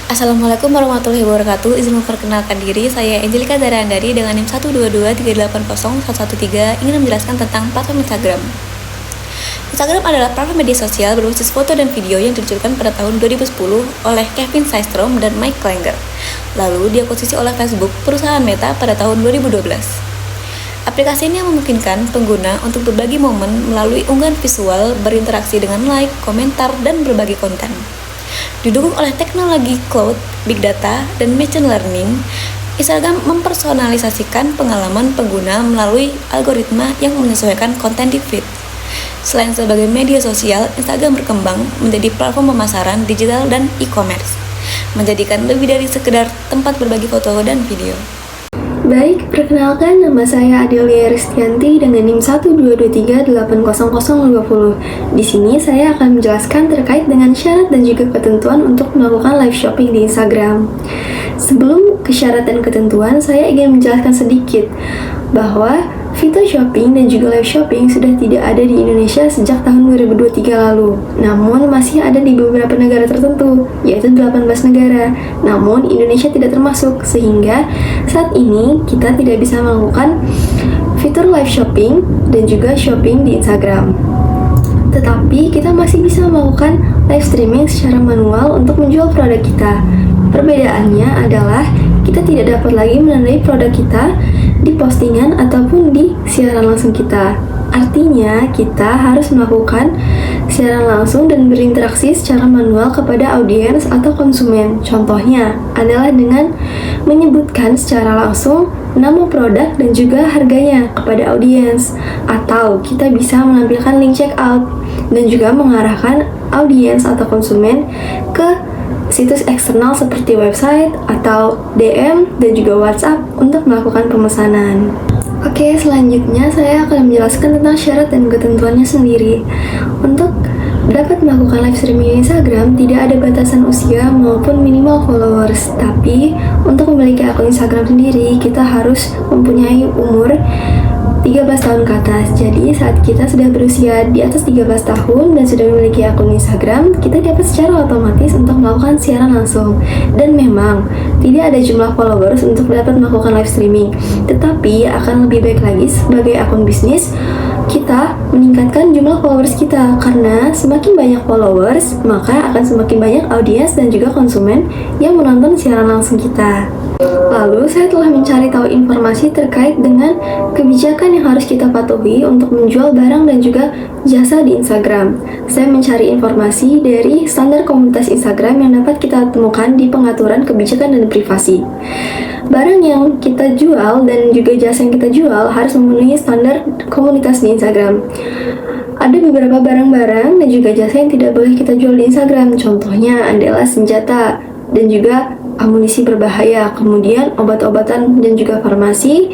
Assalamualaikum warahmatullahi wabarakatuh. Izin memperkenalkan diri, saya Angelika Darandari dengan NIM 122380113 ingin menjelaskan tentang platform Instagram. Instagram adalah platform media sosial berbasis foto dan video yang diluncurkan pada tahun 2010 oleh Kevin Systrom dan Mike Klinger. Lalu diakuisisi oleh Facebook, perusahaan Meta, pada tahun 2012. Aplikasi ini memungkinkan pengguna untuk berbagi momen melalui unggahan visual, berinteraksi dengan like, komentar, dan berbagi konten. Didukung oleh teknologi cloud, big data, dan machine learning, Instagram mempersonalisasikan pengalaman pengguna melalui algoritma yang menyesuaikan konten di feed. Selain sebagai media sosial, Instagram berkembang menjadi platform pemasaran digital dan e-commerce, menjadikan lebih dari sekedar tempat berbagi foto dan video. Baik, perkenalkan nama saya Adelia Ristianti dengan NIM 122380020. Di sini saya akan menjelaskan terkait dengan syarat dan juga ketentuan untuk melakukan live shopping di Instagram. Sebelum ke syarat dan ketentuan, saya ingin menjelaskan sedikit bahwa fitur shopping dan juga live shopping sudah tidak ada di Indonesia sejak tahun 2023 lalu. Namun masih ada di beberapa negara tertentu, yaitu 18 negara. Namun Indonesia tidak termasuk, sehingga saat ini kita tidak bisa melakukan fitur live shopping dan juga shopping di Instagram. Tetapi kita masih bisa melakukan live streaming secara manual untuk menjual produk kita. Perbedaannya adalah kita tidak dapat lagi menandai produk kita di postingan ataupun di siaran langsung kita. Artinya, kita harus melakukan siaran langsung dan berinteraksi secara manual kepada audiens atau konsumen. Contohnya adalah dengan menyebutkan secara langsung nama produk dan juga harganya kepada audiens, atau kita bisa menampilkan link checkout dan juga mengarahkan audiens atau konsumen ke situs eksternal seperti website atau DM dan juga WhatsApp untuk melakukan pemesanan. Oke, selanjutnya saya akan menjelaskan tentang syarat dan ketentuannya sendiri. Untuk dapat melakukan live streaming di Instagram, tidak ada batasan usia maupun minimal followers. Tapi, untuk memiliki akun Instagram sendiri, kita harus mempunyai umur 13 tahun ke atas. Jadi saat kita sudah berusia di atas 13 tahun dan sudah memiliki akun Instagram, kita dapat secara otomatis untuk melakukan siaran langsung. Dan memang tidak ada jumlah followers untuk dapat melakukan live streaming, tetapi akan lebih baik lagi sebagai akun bisnis kita meningkatkan jumlah followers kita, karena semakin banyak followers maka akan semakin banyak audiens dan juga konsumen yang menonton siaran langsung kita. Lalu saya telah mencari tahu informasi terkait dengan kebijakan yang harus kita patuhi untuk menjual barang dan juga jasa di Instagram. Saya mencari informasi dari standar komunitas Instagram yang dapat kita temukan di pengaturan kebijakan dan privasi. Barang yang kita jual dan juga jasa yang kita jual harus memenuhi standar komunitas di Instagram. Ada beberapa barang-barang dan juga jasa yang tidak boleh kita jual di Instagram. Contohnya adalah senjata dan juga amunisi berbahaya, kemudian obat-obatan dan juga farmasi,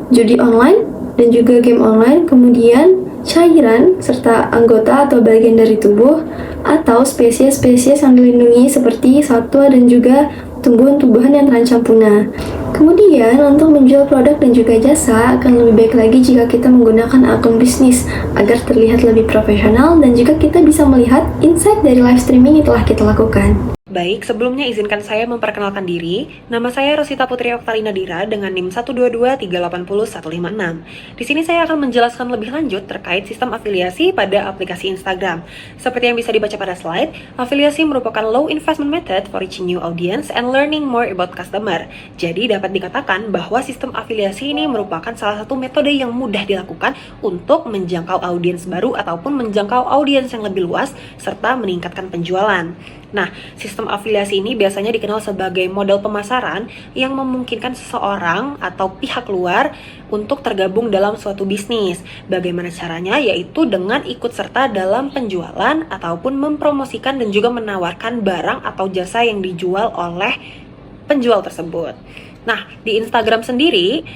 judi online dan juga game online, kemudian cairan serta anggota atau bagian dari tubuh, atau spesies-spesies yang dilindungi seperti satwa dan juga tumbuhan-tumbuhan yang terancam punah. Kemudian untuk menjual produk dan juga jasa akan lebih baik lagi jika kita menggunakan akun bisnis agar terlihat lebih profesional dan juga kita bisa melihat insight dari live streaming yang telah kita lakukan. Baik, sebelumnya izinkan saya memperkenalkan diri. Nama saya Rosita Putri Oktalina Dira dengan NIM 122380156. Di sini saya akan menjelaskan lebih lanjut terkait sistem afiliasi pada aplikasi Instagram. Seperti yang bisa dibaca pada slide, afiliasi merupakan low investment method for reaching new audience and learning more about customer. Jadi dapat dikatakan bahwa sistem afiliasi ini merupakan salah satu metode yang mudah dilakukan untuk menjangkau audiens baru ataupun menjangkau audiens yang lebih luas serta meningkatkan penjualan. Nah, sistem afiliasi ini biasanya dikenal sebagai model pemasaran yang memungkinkan seseorang atau pihak luar untuk tergabung dalam suatu bisnis. Bagaimana caranya? Yaitu dengan ikut serta dalam penjualan ataupun mempromosikan dan juga menawarkan barang atau jasa yang dijual oleh penjual tersebut. Nah, di Instagram sendiri,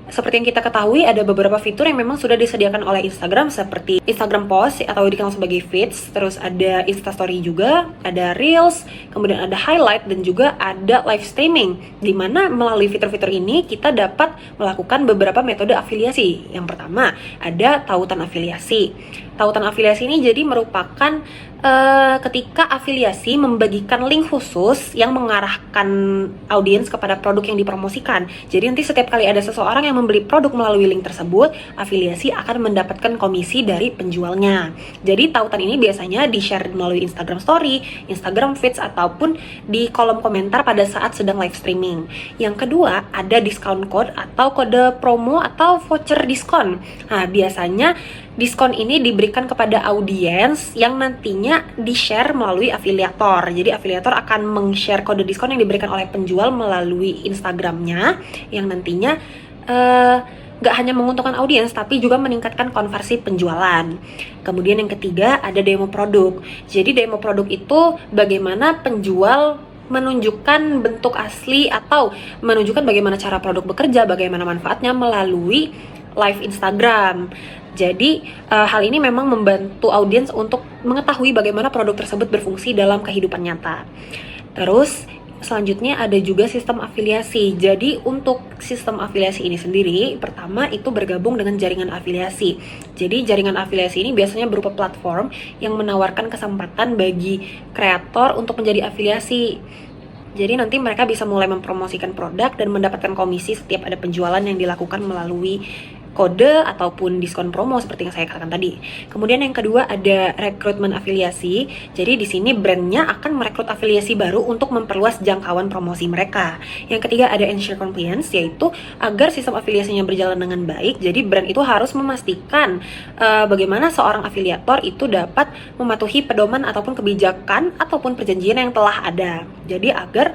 Seperti yang kita ketahui, ada beberapa fitur yang memang sudah disediakan oleh Instagram seperti Instagram Post atau dikenal sebagai Feeds, terus ada Instastory juga, ada Reels, kemudian ada Highlight, dan juga ada live streaming, di mana melalui fitur-fitur ini kita dapat melakukan beberapa metode afiliasi. Yang pertama, ada tautan afiliasi. Tautan afiliasi ini jadi merupakan ketika afiliasi membagikan link khusus yang mengarahkan audiens kepada produk yang dipromosikan. Jadi nanti setiap kali ada seseorang yang membeli produk melalui link tersebut, afiliasi akan mendapatkan komisi dari penjualnya. Jadi tautan ini biasanya di-share melalui Instagram Story, Instagram Feeds, ataupun di kolom komentar pada saat sedang live streaming. Yang kedua, ada discount code atau kode promo atau voucher diskon. Nah, biasanya diskon ini diberikan kepada audiens yang nantinya di-share melalui afiliator. Jadi afiliator akan meng-share kode diskon yang diberikan oleh penjual melalui Instagramnya, yang nantinya gak hanya menguntungkan audiens, tapi juga meningkatkan konversi penjualan. Kemudian yang ketiga, ada demo produk. Jadi demo produk itu bagaimana penjual menunjukkan bentuk asli atau menunjukkan bagaimana cara produk bekerja, bagaimana manfaatnya melalui live Instagram. Jadi hal ini memang membantu audiens untuk mengetahui bagaimana produk tersebut berfungsi dalam kehidupan nyata. Terus selanjutnya ada juga sistem afiliasi. Jadi untuk sistem afiliasi ini sendiri, pertama itu bergabung dengan jaringan afiliasi. Jadi jaringan afiliasi ini biasanya berupa platform yang menawarkan kesempatan bagi kreator untuk menjadi afiliasi. Jadi nanti mereka bisa mulai mempromosikan produk dan mendapatkan komisi setiap ada penjualan yang dilakukan melalui kode ataupun diskon promo seperti yang saya katakan tadi. Kemudian yang kedua ada rekrutmen afiliasi. Jadi di sini brandnya akan merekrut afiliasi baru untuk memperluas jangkauan promosi mereka. Yang ketiga ada ensure compliance, yaitu agar sistem afiliasinya berjalan dengan baik. Jadi brand itu harus memastikan bagaimana seorang afiliator itu dapat mematuhi pedoman ataupun kebijakan ataupun perjanjian yang telah ada. Jadi agar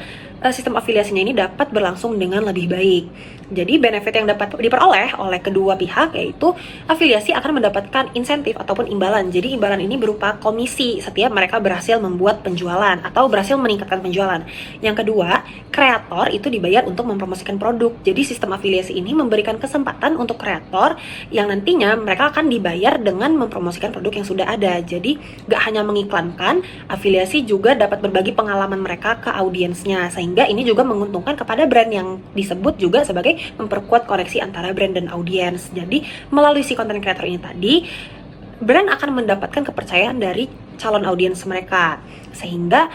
sistem afiliasinya ini dapat berlangsung dengan lebih baik. Jadi benefit yang dapat diperoleh oleh kedua pihak yaitu afiliasi akan mendapatkan insentif ataupun imbalan. Jadi imbalan ini berupa komisi setiap mereka berhasil membuat penjualan atau berhasil meningkatkan penjualan. Yang kedua, kreator itu dibayar untuk mempromosikan produk. Jadi sistem afiliasi ini memberikan kesempatan untuk kreator yang nantinya mereka akan dibayar dengan mempromosikan produk yang sudah ada. Jadi gak hanya mengiklankan, afiliasi juga dapat berbagi pengalaman mereka ke audiensnya, sehingga ini juga menguntungkan kepada brand yang disebut juga sebagai memperkuat koneksi antara brand dan audiens. Jadi melalui si content creator ini tadi, brand akan mendapatkan kepercayaan dari calon audiens mereka, sehingga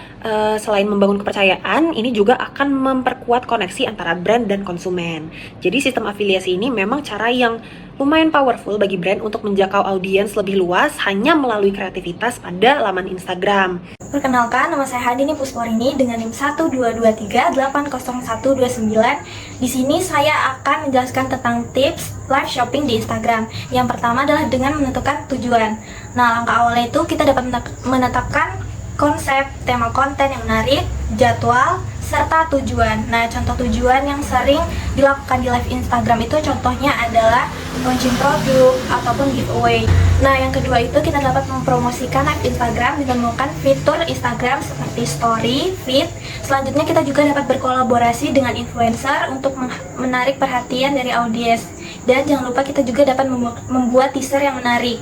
selain membangun kepercayaan, ini juga akan memperkuat koneksi antara brand dan konsumen. Jadi sistem afiliasi ini memang cara yang lumayan powerful bagi brand untuk menjangkau audiens lebih luas hanya melalui kreativitas pada laman Instagram. Perkenalkan, nama saya Hadini Pusporini dengan NIM 122380129. Di sini saya akan menjelaskan tentang tips live shopping di Instagram. Yang pertama adalah dengan menentukan tujuan. Nah, langkah awalnya itu kita dapat menetapkan konsep, tema konten yang menarik, jadwal, serta tujuan. Nah, contoh tujuan yang sering dilakukan di live Instagram itu contohnya adalah launching produk ataupun giveaway. Nah, yang kedua itu kita dapat mempromosikan live Instagram dengan menggunakan fitur Instagram seperti story, feed. Selanjutnya kita juga dapat berkolaborasi dengan influencer untuk menarik perhatian dari audiens. Dan jangan lupa kita juga dapat membuat teaser yang menarik.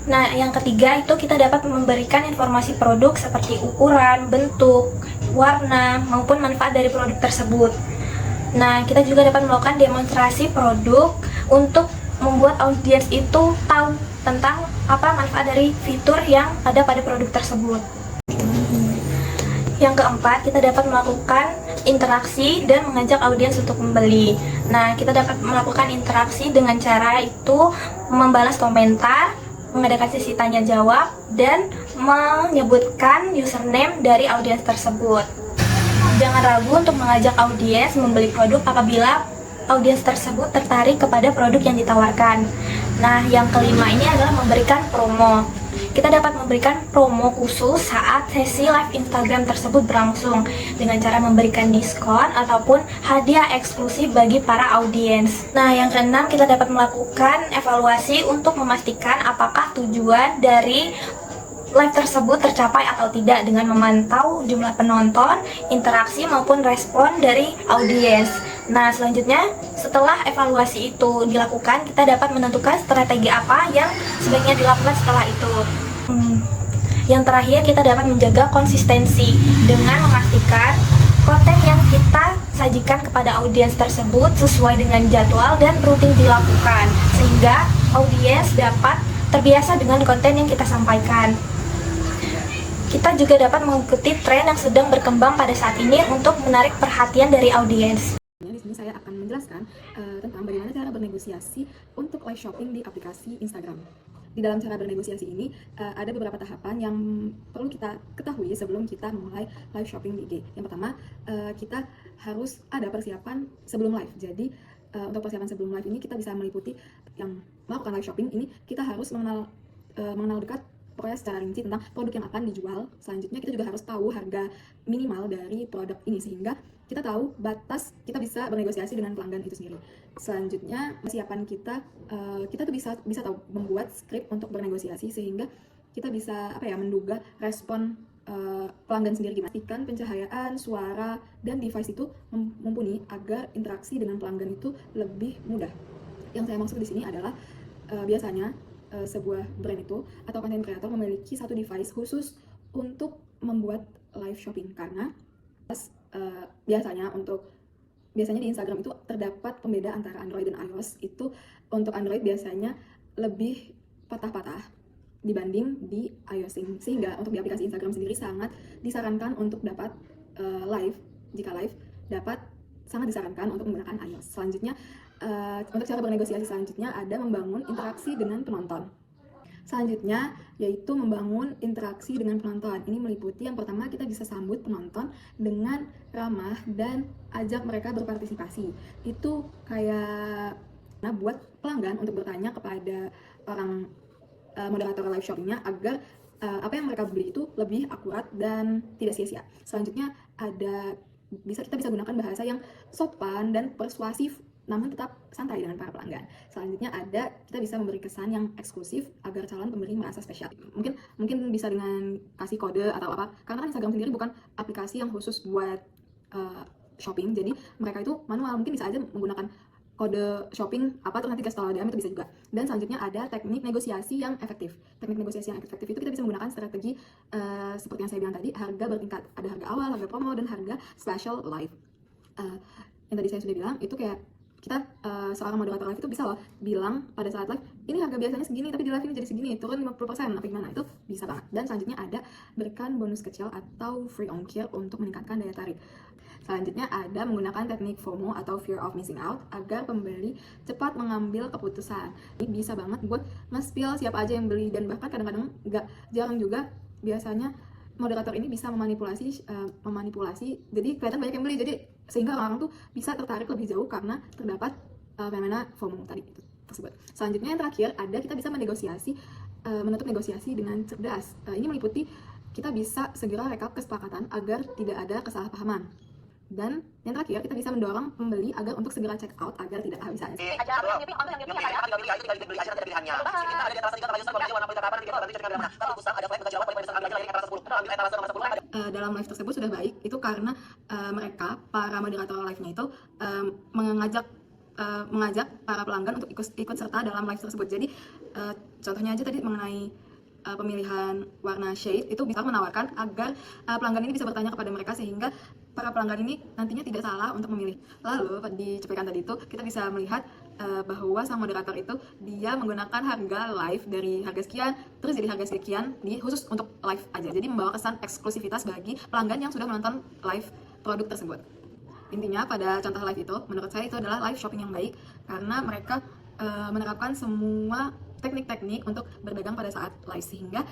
Nah, yang ketiga itu kita dapat memberikan informasi produk seperti ukuran, bentuk, warna, maupun manfaat dari produk tersebut. Nah, kita juga dapat melakukan demonstrasi produk untuk membuat audiens itu tahu tentang apa manfaat dari fitur yang ada pada produk tersebut. Yang keempat, kita dapat melakukan interaksi dan mengajak audiens untuk membeli. Nah, kita dapat melakukan interaksi dengan cara itu membalas komentar, mengadakan sesi tanya jawab, dan menyebutkan username dari audiens tersebut. Jangan ragu untuk mengajak audiens membeli produk apabila audiens tersebut tertarik kepada produk yang ditawarkan. Nah, yang kelima ini adalah memberikan promo. Kita dapat memberikan promo khusus saat sesi live Instagram tersebut berlangsung dengan cara memberikan diskon ataupun hadiah eksklusif bagi para audiens. Nah, yang keenam kita dapat melakukan evaluasi untuk memastikan apakah tujuan dari live tersebut tercapai atau tidak dengan memantau jumlah penonton, interaksi maupun respon dari audiens. Nah, selanjutnya setelah evaluasi itu dilakukan, kita dapat menentukan strategi apa yang sebaiknya dilakukan setelah itu. Yang terakhir, kita dapat menjaga konsistensi dengan memastikan konten yang kita sajikan kepada audiens tersebut sesuai dengan jadwal dan rutin dilakukan, sehingga audiens dapat terbiasa dengan konten yang kita sampaikan. Kita juga dapat mengikuti tren yang sedang berkembang pada saat ini untuk menarik perhatian dari audiens. Di sini saya akan menjelaskan tentang bagaimana cara bernegosiasi untuk live shopping di aplikasi Instagram. Di dalam cara bernegosiasi ini ada beberapa tahapan yang perlu kita ketahui sebelum kita memulai live shopping di IG. Yang pertama, kita harus ada persiapan sebelum live. Jadi untuk persiapan sebelum live ini kita bisa meliputi yang melakukan live shopping ini, kita harus mengenal dekat pokoknya secara rinci tentang produk yang akan dijual. Selanjutnya kita juga harus tahu harga minimal dari produk ini sehingga kita tahu batas kita bisa bernegosiasi dengan pelanggan itu sendiri. Selanjutnya persiapan kita tuh bisa tahu membuat skrip untuk bernegosiasi sehingga kita bisa menduga respon pelanggan sendiri gimana. Pastikan pencahayaan, suara, dan device itu mumpuni agar interaksi dengan pelanggan itu lebih mudah. Yang saya maksud di sini adalah biasanya sebuah brand itu atau content creator memiliki satu device khusus untuk membuat live shopping karena biasanya di Instagram itu terdapat pembeda antara Android dan iOS. Itu untuk Android biasanya lebih patah-patah dibanding di iOS, sehingga untuk di aplikasi Instagram sendiri sangat disarankan untuk dapat jika live dapat sangat disarankan untuk menggunakan iOS. Selanjutnya untuk cara bernegosiasi selanjutnya ada membangun interaksi dengan penonton. Selanjutnya yaitu membangun interaksi dengan penonton. Ini meliputi yang pertama, kita bisa sambut penonton dengan ramah dan ajak mereka berpartisipasi. Itu kayak buat pelanggan untuk bertanya kepada orang moderator live shoppingnya agar apa yang mereka beli itu lebih akurat dan tidak sia-sia. Selanjutnya kita bisa gunakan bahasa yang sopan dan persuasif namun tetap santai dengan para pelanggan. Selanjutnya kita bisa memberi kesan yang eksklusif agar calon pembeli merasa spesial. Mungkin bisa dengan kasih kode atau apa, karena kan Instagram sendiri bukan aplikasi yang khusus buat shopping, jadi mereka itu manual. Mungkin bisa aja menggunakan kode shopping terus nanti kasih tahu DM, itu bisa juga. Dan selanjutnya ada teknik negosiasi yang efektif. Teknik negosiasi yang efektif itu kita bisa menggunakan strategi seperti yang saya bilang tadi, harga bertingkat. Ada harga awal, harga promo, dan harga special live. Yang tadi saya sudah bilang itu kayak kita seorang moderator live itu bisa loh bilang pada saat live, ini harga biasanya segini tapi di live ini jadi segini, turun 50% apa gimana, itu bisa banget. Dan selanjutnya ada berikan bonus kecil atau free ongkir untuk meningkatkan daya tarik. Selanjutnya ada menggunakan teknik FOMO atau fear of missing out agar pembeli cepat mengambil keputusan. Ini bisa banget buat nge-spill siapa aja yang beli, dan bahkan kadang-kadang jarang juga biasanya moderator ini bisa memanipulasi jadi kelihatan banyak yang beli, jadi sehingga orang-orang tuh bisa tertarik lebih jauh karena terdapat fenomena FOMO tadi tersebut. Selanjutnya yang terakhir kita bisa menutup negosiasi dengan cerdas. Ini meliputi kita bisa segera rekap kesepakatan agar tidak ada kesalahpahaman. Dan yang terakhir, kita bisa mendorong pembeli agar untuk segera check out agar tidak kehabisan. Dalam live tersebut sudah baik, itu karena para moderator live-nya itu mengajak para pelanggan untuk ikut serta dalam live tersebut. Jadi contohnya aja tadi mengenai pemilihan warna shade, itu bisa menawarkan agar pelanggan ini bisa bertanya kepada mereka sehingga para pelanggan ini nantinya tidak salah untuk memilih. Lalu di cuplikan tadi itu kita bisa melihat bahwa sang moderator itu dia menggunakan harga live dari harga sekian terus jadi harga sekian khusus untuk live aja. Jadi membawa kesan eksklusivitas bagi pelanggan yang sudah menonton live produk tersebut. Intinya pada contoh live itu menurut saya itu adalah live shopping yang baik karena mereka menerapkan semua teknik-teknik untuk berdagang pada saat live sehingga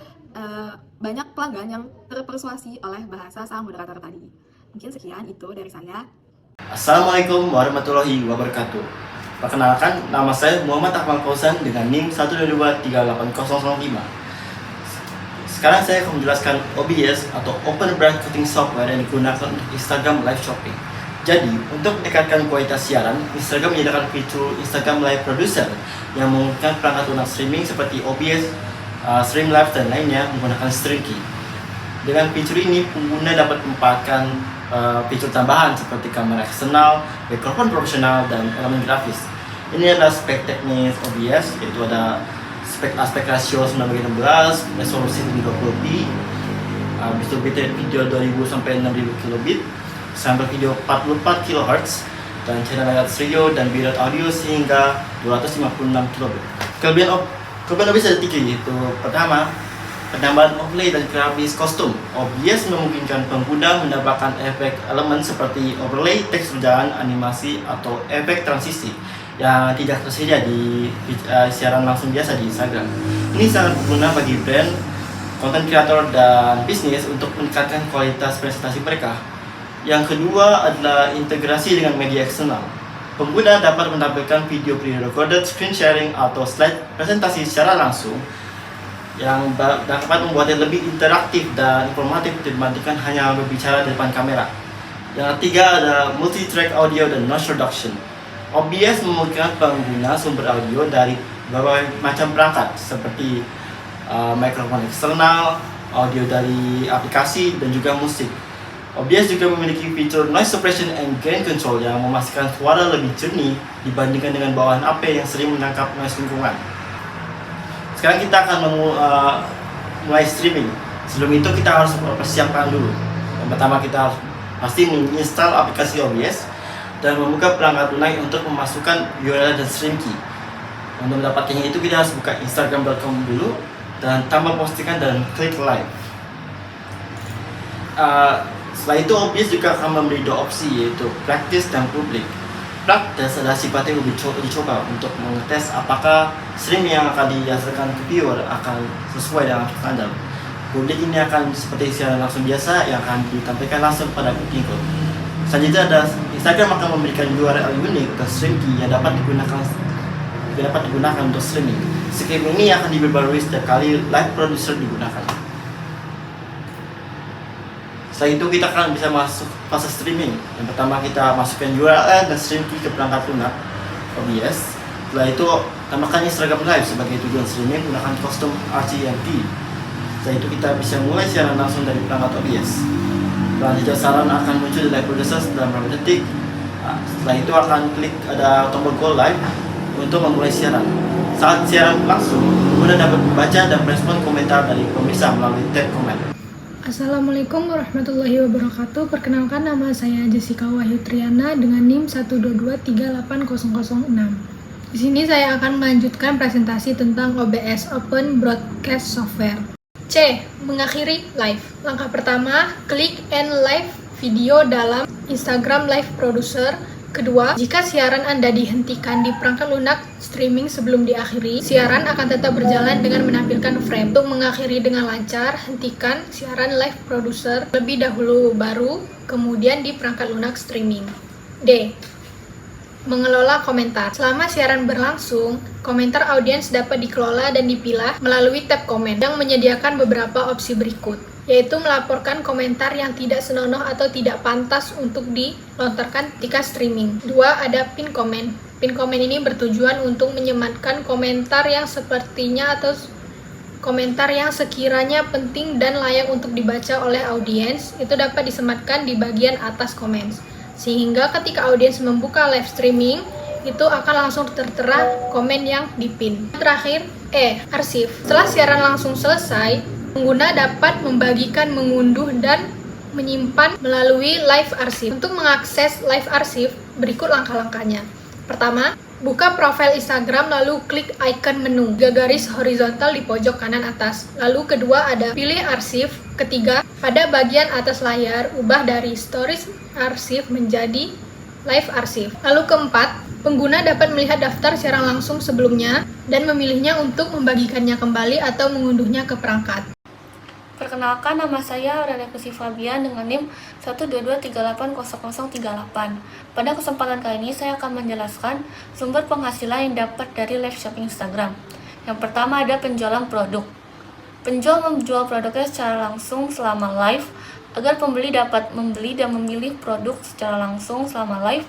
banyak pelanggan yang terpersuasi oleh bahasa sang moderator tadi. Mungkin sekian itu dari saya. Assalamualaikum warahmatullahi wabarakatuh. Perkenalkan, nama saya Muhammad Akmal Kausan dengan NIM 122380005. Sekarang saya akan menjelaskan OBS atau Open Brand Cutting Software yang digunakan untuk Instagram Live Shopping. Jadi, untuk meningkatkan kualitas siaran, Instagram menyediakan fitur Instagram Live Producer yang memungkinkan perangkat lunak streaming seperti OBS, Streamlabs, dan lainnya menggunakan StreamKey. Dengan fitur ini, pengguna dapat memanfaatkan fitur tambahan seperti kamera eksternal, mikrofon profesional, dan elemen grafis. Ini adalah spek teknis OBS, yaitu ada aspek rasio 9:16, resolusi 720p, bitrate video 2000 sampai 6000 kilobit, sampel video 44 kHz, dan channel layar stereo dan bitrate audio sehingga 256 kilobit. Kelebihan OBS ada 3, yaitu pertama, penambahan overlay dan grafis kostum. OBS memungkinkan pengguna menambahkan efek elemen seperti overlay, teks berjalan, animasi, atau efek transisi yang tidak tersedia di siaran langsung biasa di Instagram. Ini sangat berguna bagi brand, konten kreator, dan bisnis untuk meningkatkan kualitas presentasi mereka. Yang kedua adalah integrasi dengan media eksternal. Pengguna dapat menampilkan video pre-recorded, screen sharing, atau slide presentasi secara langsung yang dapat membuatnya lebih interaktif dan informatif dibandingkan hanya berbicara di depan kamera. Yang ketiga adalah multi-track audio dan noise reduction. OBS memungkinkan pengguna sumber audio dari berbagai macam perangkat seperti mikrofon eksternal, audio dari aplikasi, dan juga musik. OBS juga memiliki fitur noise suppression and gain control yang memastikan suara lebih jernih dibandingkan dengan bawaan HP yang sering menangkap noise lingkungan. Sekarang kita akan mulai streaming. Sebelum itu kita harus persiapkan dulu. Yang pertama kita harus pasti menginstal aplikasi OBS dan membuka perangkat lunak untuk memasukkan URL dan stream key. Untuk mendapatkannya itu kita harus buka instagram.com dulu dan tambah postingan dan klik live. Setelah itu OBS juga akan memberi 2 opsi, yaitu practice dan public. Practice adalah sifatnya dicoba untuk mengetes apakah stream yang akan dihasilkan ke viewer akan sesuai dengan standar. Public ini akan seperti siaran langsung biasa yang akan ditampilkan langsung pada pengikut. Selanjutnya ada Instagram akan memberikan URL unik ke stream key yang dapat digunakan untuk streaming. Stream ini akan diperbarui setiap kali live producer digunakan. Setelah itu kita akan bisa masuk fase streaming. Yang pertama kita masukkan URL dan stream key ke perangkat lunak OBS. Setelah itu tambahkan Instagram Live sebagai tujuan streaming menggunakan kostum RGMP. Setelah itu kita bisa mulai siaran langsung dari perangkat OBS. Selanjutnya saran akan muncul di live producer dalam beberapa detik. Setelah itu akan klik ada tombol go live untuk memulai siaran. Saat siaran langsung, pengguna dapat membaca dan merespon komentar dari pemirsa melalui tab komen. Assalamualaikum warahmatullahi wabarakatuh. Perkenalkan, nama saya Jessica Wahyu Triana dengan NIM 122380006. Di sini saya akan melanjutkan presentasi tentang OBS, Open Broadcast Software. C. Mengakhiri live. Langkah pertama, klik End Live Video dalam Instagram Live Producer. Kedua, jika siaran Anda dihentikan di perangkat lunak streaming sebelum diakhiri, siaran akan tetap berjalan dengan menampilkan frame. Untuk mengakhiri dengan lancar, hentikan siaran Live Producer lebih dahulu, baru kemudian di perangkat lunak streaming. D. Mengelola komentar. Selama siaran berlangsung, komentar audiens dapat dikelola dan dipilah melalui tab komen yang menyediakan beberapa opsi berikut, yaitu melaporkan komentar yang tidak senonoh atau tidak pantas untuk dilontarkan ketika streaming. 2. Ada pin komen. Pin komen ini bertujuan untuk menyematkan komentar yang sepertinya atau komentar yang sekiranya penting dan layak untuk dibaca oleh audiens, itu dapat disematkan di bagian atas komen, sehingga ketika audiens membuka live streaming, itu akan langsung tertera komen yang dipin. Terakhir, E. Arsip. Setelah siaran langsung selesai, pengguna dapat membagikan, mengunduh, dan menyimpan melalui live arsip. Untuk mengakses live arsip, berikut langkah-langkahnya. Pertama, buka profil Instagram lalu klik icon menu, 3 garis horizontal di pojok kanan atas. Lalu kedua ada pilih arsip. Ketiga, pada bagian atas layar, ubah dari stories arsip menjadi live arsip. Lalu keempat, pengguna dapat melihat daftar siaran langsung sebelumnya dan memilihnya untuk membagikannya kembali atau mengunduhnya ke perangkat. Perkenalkan, nama saya Aurelia Kusi Fabian dengan NIM 122380038. Pada kesempatan kali ini saya akan menjelaskan sumber penghasilan yang dapat dari live shopping Instagram. Yang pertama ada penjualan produk. Penjual menjual produknya secara langsung selama live agar pembeli dapat membeli dan memilih produk secara langsung selama live.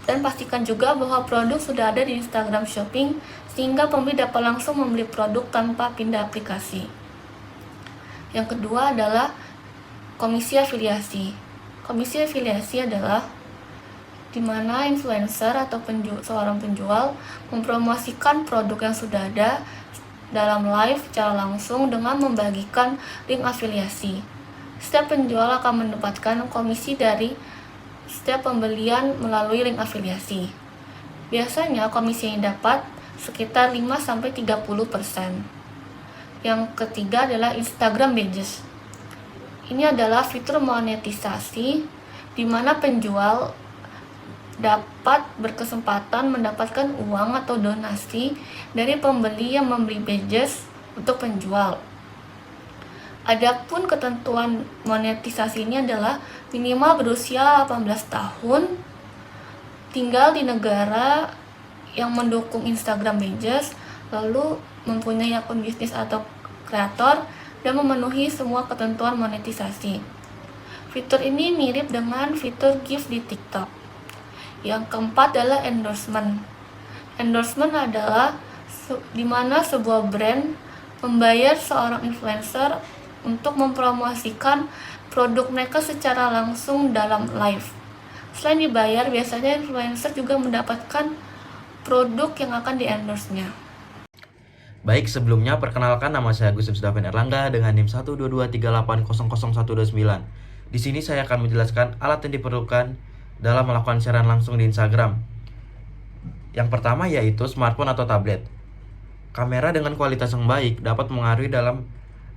Dan pastikan juga bahwa produk sudah ada di Instagram Shopping sehingga pembeli dapat langsung membeli produk tanpa pindah aplikasi. Yang kedua adalah komisi afiliasi. Komisi afiliasi adalah di mana influencer atau seorang penjual mempromosikan produk yang sudah ada dalam live secara langsung dengan membagikan link afiliasi. Setiap penjual akan mendapatkan komisi dari setiap pembelian melalui link afiliasi. Biasanya komisi yang dapat sekitar 5-30%. Yang ketiga adalah Instagram Badges. Ini adalah fitur monetisasi di mana penjual dapat berkesempatan mendapatkan uang atau donasi dari pembeli yang membeli badges untuk penjual. Adapun ketentuan monetisasi ini adalah minimal berusia 18 tahun, tinggal di negara yang mendukung Instagram Badges, lalu mempunyai akun bisnis atau kreator, dan memenuhi semua ketentuan monetisasi. Fitur ini mirip dengan fitur gift di TikTok. Yang keempat adalah endorsement. Endorsement adalah di mana sebuah brand membayar seorang influencer untuk mempromosikan produk mereka secara langsung dalam live. Selain dibayar, biasanya influencer juga mendapatkan produk yang akan di-endorse-nya. Baik, sebelumnya perkenalkan nama saya Agus Daven Erlangga dengan NIM 12238000009. Di sini saya akan menjelaskan alat yang diperlukan dalam melakukan siaran langsung di Instagram. Yang pertama yaitu smartphone atau tablet. Kamera dengan kualitas yang baik dapat mengaruhi dalam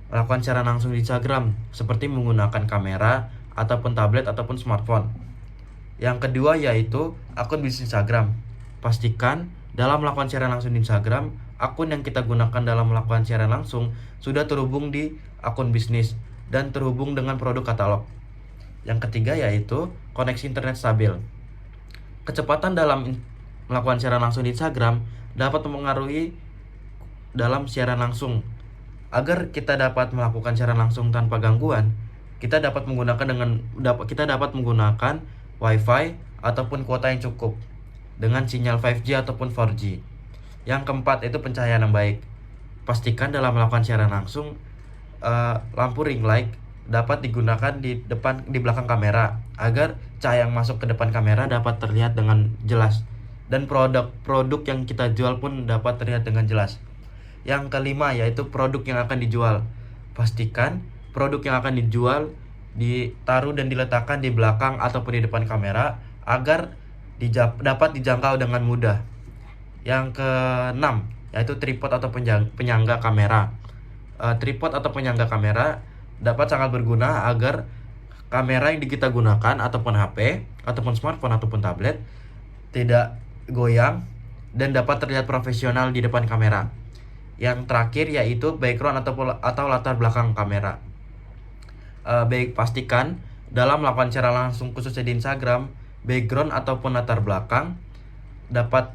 melakukan siaran langsung di Instagram, seperti menggunakan kamera ataupun tablet ataupun smartphone. Yang kedua yaitu akun bisnis Instagram. Pastikan dalam melakukan siaran langsung di Instagram, akun yang kita gunakan dalam melakukan siaran langsung sudah terhubung di akun bisnis dan terhubung dengan produk katalog. Yang ketiga yaitu koneksi internet stabil. Kecepatan dalam melakukan siaran langsung di Instagram dapat mempengaruhi dalam siaran langsung. Agar kita dapat melakukan siaran langsung tanpa gangguan, kita dapat menggunakan Wi-Fi ataupun kuota yang cukup dengan sinyal 5G ataupun 4G. Yang keempat itu pencahayaan yang baik. Pastikan dalam melakukan siaran langsung lampu ring light dapat digunakan di belakang kamera agar cahaya yang masuk ke depan kamera dapat terlihat dengan jelas, dan produk yang kita jual pun dapat terlihat dengan jelas. Yang kelima yaitu produk yang akan dijual. Pastikan produk yang akan dijual ditaruh dan diletakkan di belakang ataupun di depan kamera agar dapat dijangkau dengan mudah. Yang keenam yaitu tripod atau penyangga kamera. Tripod atau penyangga kamera dapat sangat berguna agar kamera yang kita gunakan ataupun HP, ataupun smartphone, ataupun tablet tidak goyang dan dapat terlihat profesional di depan kamera. Yang terakhir yaitu background atau latar belakang kamera. Pastikan dalam melakukan siaran langsung khususnya di Instagram, background ataupun latar belakang dapat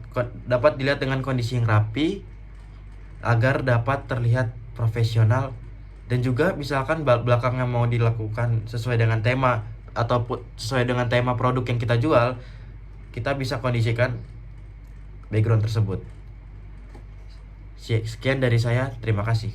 dilihat dengan kondisi yang rapi agar dapat terlihat profesional. Dan juga misalkan belakangnya mau dilakukan sesuai dengan tema ataupun sesuai dengan tema produk yang kita jual, kita bisa kondisikan background tersebut. Sekian dari saya, terima kasih.